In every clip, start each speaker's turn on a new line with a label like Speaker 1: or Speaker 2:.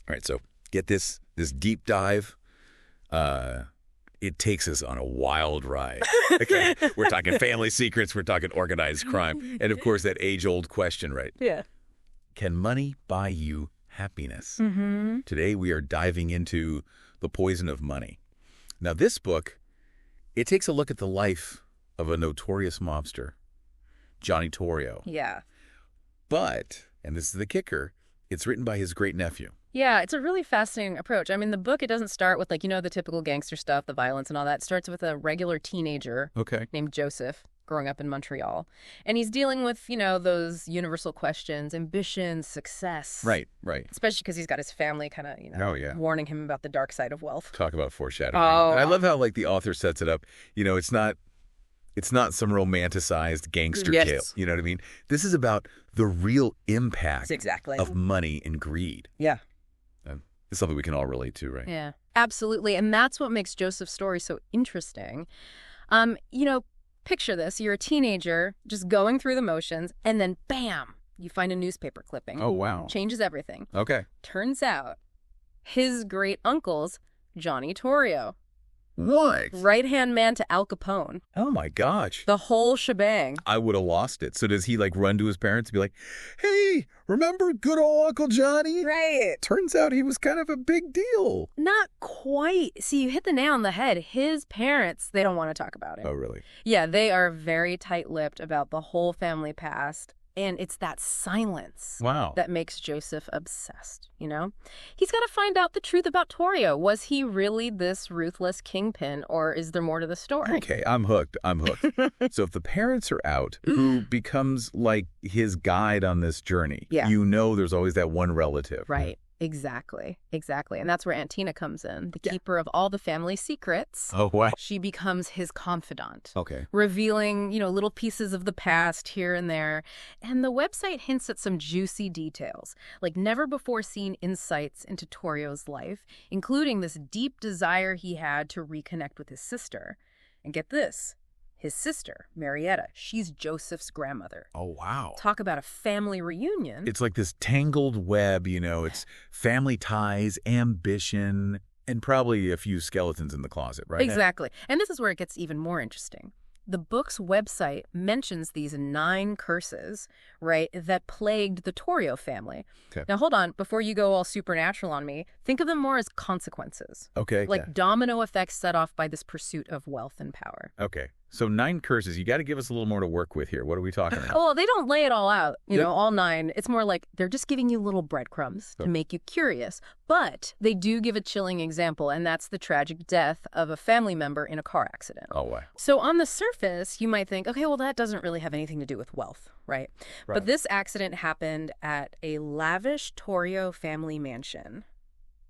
Speaker 1: All right, so get this deep dive. It takes us on a wild ride. Okay, we're talking family secrets, we're talking organized crime, and of course that age-old question, right?
Speaker 2: Yeah.
Speaker 1: Can money buy you happiness?
Speaker 2: Mm-hmm.
Speaker 1: Today we are diving into The Poison of Money. Now this book, it takes a look at the life of a notorious mobster, Johnny Torrio.
Speaker 2: Yeah.
Speaker 1: But, and this is the kicker, it's written by his great-nephew.
Speaker 2: Yeah, it's a really fascinating approach. I mean, the book, it doesn't start with, like, the typical gangster stuff, the violence and all that. It starts with a regular teenager named Joseph growing up in Montreal. And he's dealing with, those universal questions, ambition, success.
Speaker 1: Right.
Speaker 2: Especially because he's got his family kind of, warning him about the dark side of wealth.
Speaker 1: Talk about foreshadowing.
Speaker 2: Oh.
Speaker 1: And I love how, like, the author sets it up. It's not some romanticized gangster tale. You know what I mean? This is about the real impact of money and greed.
Speaker 2: Yeah.
Speaker 1: It's something we can all relate to, right?
Speaker 2: Yeah, absolutely. And that's what makes Joseph's story so interesting. Picture this. You're a teenager just going through the motions, and then bam, you find a newspaper clipping.
Speaker 1: Oh, wow.
Speaker 2: Changes everything.
Speaker 1: Okay.
Speaker 2: Turns out his great uncle's Johnny Torrio.
Speaker 1: What?
Speaker 2: Right-hand man to Al Capone.
Speaker 1: Oh, my gosh.
Speaker 2: The whole shebang.
Speaker 1: I would have lost it. So does he, run to his parents and be like, hey, remember good old Uncle Johnny?
Speaker 2: Right.
Speaker 1: Turns out he was kind of a big deal.
Speaker 2: Not quite. See, you hit the nail on the head. His parents, they don't want to talk about it.
Speaker 1: Oh, really?
Speaker 2: Yeah, they are very tight-lipped about the whole family past. And it's that silence that makes Joseph obsessed, He's got to find out the truth about Torrio. Was he really this ruthless kingpin, or is there more to the story?
Speaker 1: Okay, I'm hooked. So if the parents are out, who becomes like his guide on this journey?
Speaker 2: Yeah.
Speaker 1: There's always that one relative.
Speaker 2: Right. Exactly. And that's where Atina comes in, the keeper of all the family secrets.
Speaker 1: Oh, wow.
Speaker 2: She becomes his confidant.
Speaker 1: Okay.
Speaker 2: Revealing, little pieces of the past here and there. And the website hints at some juicy details, like never-before-seen insights into Torrio's life, including this deep desire he had to reconnect with his sister. And get this. His sister, Marietta, she's Joseph's grandmother.
Speaker 1: Oh, wow.
Speaker 2: Talk about a family reunion.
Speaker 1: It's like this tangled web, it's family ties, ambition, and probably a few skeletons in the closet, right?
Speaker 2: Exactly. And this is where it gets even more interesting. The book's website mentions these 9 curses, right, that plagued the Torrio family.
Speaker 1: Okay.
Speaker 2: Now, hold on. Before you go all supernatural on me, think of them more as consequences.
Speaker 1: Okay.
Speaker 2: Like domino effects set off by this pursuit of wealth and power.
Speaker 1: Okay. So 9 curses. You got to give us a little more to work with here. What are we talking about?
Speaker 2: Well, they don't lay it all out, all 9. It's more like they're just giving you little breadcrumbs to make you curious. But they do give a chilling example, and that's the tragic death of a family member in a car accident.
Speaker 1: Oh, wow.
Speaker 2: So on the surface, you might think, okay, well, that doesn't really have anything to do with wealth, right? But this accident happened at a lavish Torrio family mansion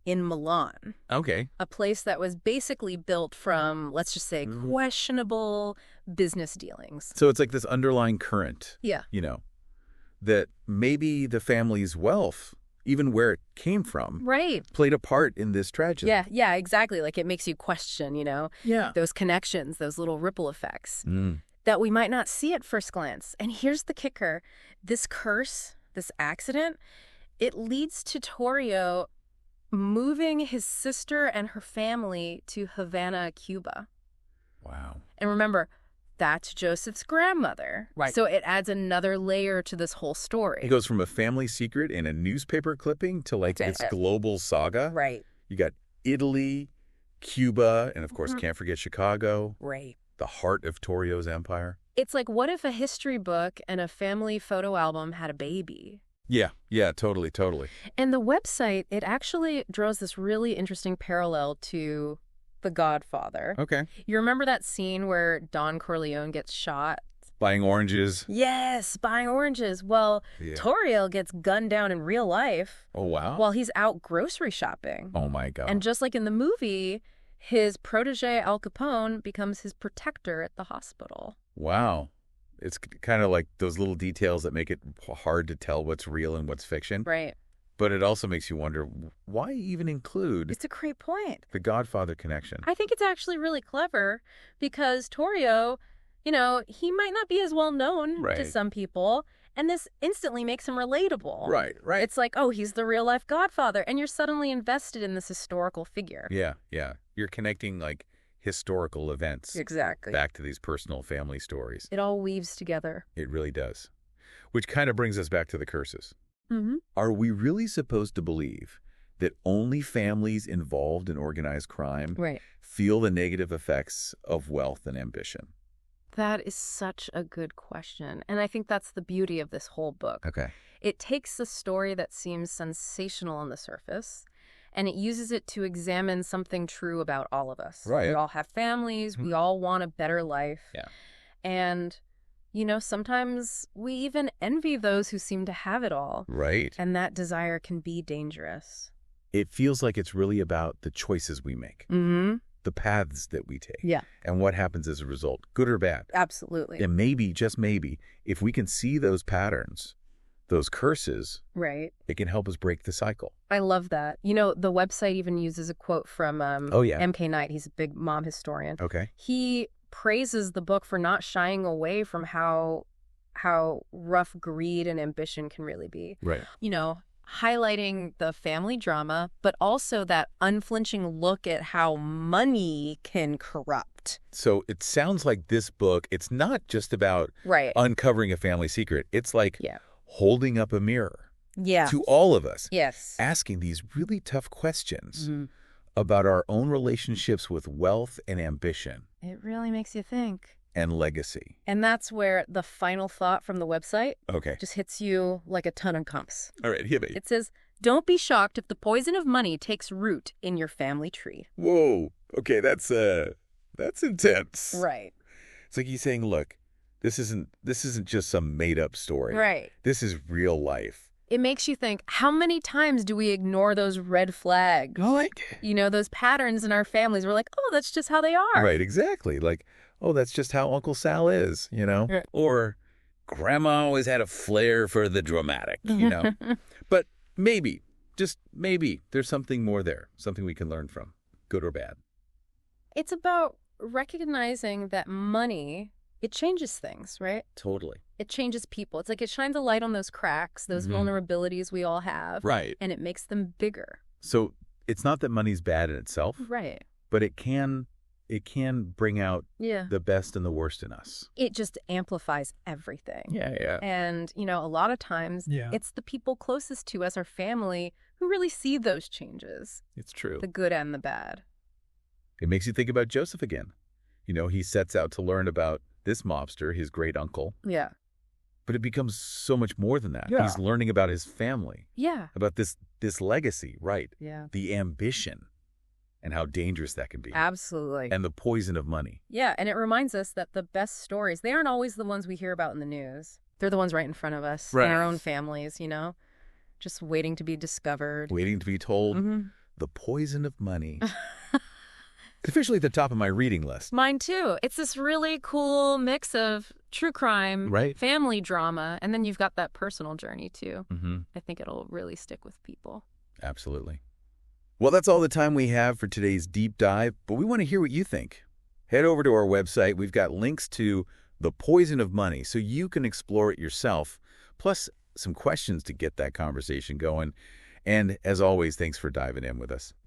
Speaker 2: in Milan.
Speaker 1: Okay.
Speaker 2: A place that was basically built from, let's just say, questionable business dealings.
Speaker 1: So it's like this underlying current.
Speaker 2: Yeah.
Speaker 1: That maybe the family's wealth, even where it came from, played a part in this tragedy.
Speaker 2: Yeah, exactly. Like it makes you question, those connections, those little ripple effects that we might not see at first glance. And here's the kicker. This curse, this accident, it leads to Torrio moving his sister and her family to Havana, Cuba.
Speaker 1: Wow.
Speaker 2: And remember, that's Joseph's grandmother.
Speaker 1: Right.
Speaker 2: So it adds another layer to this whole story.
Speaker 1: It goes from a family secret in a newspaper clipping to this global saga.
Speaker 2: Right.
Speaker 1: You got Italy, Cuba, and of course, can't forget Chicago.
Speaker 2: Right.
Speaker 1: The heart of Torrio's empire.
Speaker 2: It's like, what if a history book and a family photo album had a baby?
Speaker 1: Yeah, totally.
Speaker 2: And the website, it actually draws this really interesting parallel to The Godfather.
Speaker 1: Okay.
Speaker 2: You remember that scene where Don Corleone gets shot?
Speaker 1: Buying oranges.
Speaker 2: Yes, buying oranges. Well, Torrio gets gunned down in real life.
Speaker 1: Oh, wow.
Speaker 2: While he's out grocery shopping.
Speaker 1: Oh, my God.
Speaker 2: And just like in the movie, his protege Al Capone becomes his protector at the hospital.
Speaker 1: Wow. It's kind of like those little details that make it hard to tell what's real and what's fiction.
Speaker 2: Right.
Speaker 1: But it also makes you wonder, why even include...
Speaker 2: It's a great point.
Speaker 1: The Godfather Connection.
Speaker 2: I think it's actually really clever because Torrio, he might not be as well known to some people. And this instantly makes him relatable.
Speaker 1: Right.
Speaker 2: It's like, oh, he's the real-life Godfather, and you're suddenly invested in this historical figure.
Speaker 1: Yeah. You're connecting, like, historical events
Speaker 2: Exactly.
Speaker 1: back to these personal family stories.
Speaker 2: It all weaves together.
Speaker 1: It really does. Which kind of brings us back to the curses.
Speaker 2: Mm-hmm.
Speaker 1: Are we really supposed to believe that only families involved in organized crime feel the negative effects of wealth and ambition?
Speaker 2: That is such a good question. And I think that's the beauty of this whole book.
Speaker 1: Okay.
Speaker 2: It takes a story that seems sensational on the surface, and it uses it to examine something true about all of us.
Speaker 1: Right.
Speaker 2: We all have families. We all want a better life.
Speaker 1: Yeah.
Speaker 2: And, sometimes we even envy those who seem to have it all.
Speaker 1: Right.
Speaker 2: And that desire can be dangerous.
Speaker 1: It feels like it's really about the choices we make, the paths that we take, and what happens as a result, good or bad.
Speaker 2: Absolutely.
Speaker 1: And maybe, just maybe, if we can see those patterns, those curses, it can help us break the cycle.
Speaker 2: I love that. The website even uses a quote from MK Knight. He's a big mom historian.
Speaker 1: Okay.
Speaker 2: He praises the book for not shying away from how rough greed and ambition can really be.
Speaker 1: Right.
Speaker 2: Highlighting the family drama, but also that unflinching look at how money can corrupt.
Speaker 1: So it sounds like this book, it's not just about uncovering a family secret. It's like holding up a mirror to all of us, asking these really tough questions about our own relationships with wealth and ambition.
Speaker 2: It really makes you think.
Speaker 1: And legacy.
Speaker 2: And that's where the final thought from the website just hits you like a ton of compass.
Speaker 1: All right, hit me.
Speaker 2: It says, don't be shocked if the poison of money takes root in your family tree.
Speaker 1: Whoa. Okay, that's intense.
Speaker 2: Right.
Speaker 1: It's like he's saying, look, this isn't just some made-up story.
Speaker 2: Right.
Speaker 1: This is real life.
Speaker 2: It makes you think, how many times do we ignore those red flags? Those patterns in our families. We're like, oh, that's just how they are.
Speaker 1: Right, exactly. Like, oh, that's just how Uncle Sal is, Or Grandma always had a flair for the dramatic, But maybe, just maybe, there's something more there, something we can learn from, good or bad.
Speaker 2: It's about recognizing that money, it changes things, right?
Speaker 1: Totally.
Speaker 2: It changes people. It's like it shines a light on those cracks, those vulnerabilities we all have.
Speaker 1: Right.
Speaker 2: And it makes them bigger.
Speaker 1: So it's not that money's bad in itself.
Speaker 2: Right.
Speaker 1: But it can bring out the best and the worst in us.
Speaker 2: It just amplifies everything.
Speaker 1: Yeah.
Speaker 2: And, a lot of times it's the people closest to us, our family, who really see those changes.
Speaker 1: It's true.
Speaker 2: The good and the bad.
Speaker 1: It makes you think about Joseph again. He sets out to learn about this mobster, his great uncle.
Speaker 2: Yeah.
Speaker 1: But it becomes so much more than that.
Speaker 3: Yeah.
Speaker 1: He's learning about his family.
Speaker 2: Yeah.
Speaker 1: About this legacy, right?
Speaker 2: Yeah.
Speaker 1: The ambition and how dangerous that can be.
Speaker 2: Absolutely.
Speaker 1: And the poison of money.
Speaker 2: Yeah, and it reminds us that the best stories, they aren't always the ones we hear about in the news. They're the ones right in front of us, in our own families, just waiting to be discovered.
Speaker 1: Waiting to be told the poison of money. It's officially at the top of my reading list.
Speaker 2: Mine too. It's this really cool mix of true crime, family drama, and then you've got that personal journey too. I think it'll really stick with people.
Speaker 1: Absolutely. Well, that's all the time we have for today's deep dive, but we want to hear what you think. Head over to our website. We've got links to The Poison of Money so you can explore it yourself, plus some questions to get that conversation going. And as always, thanks for diving in with us.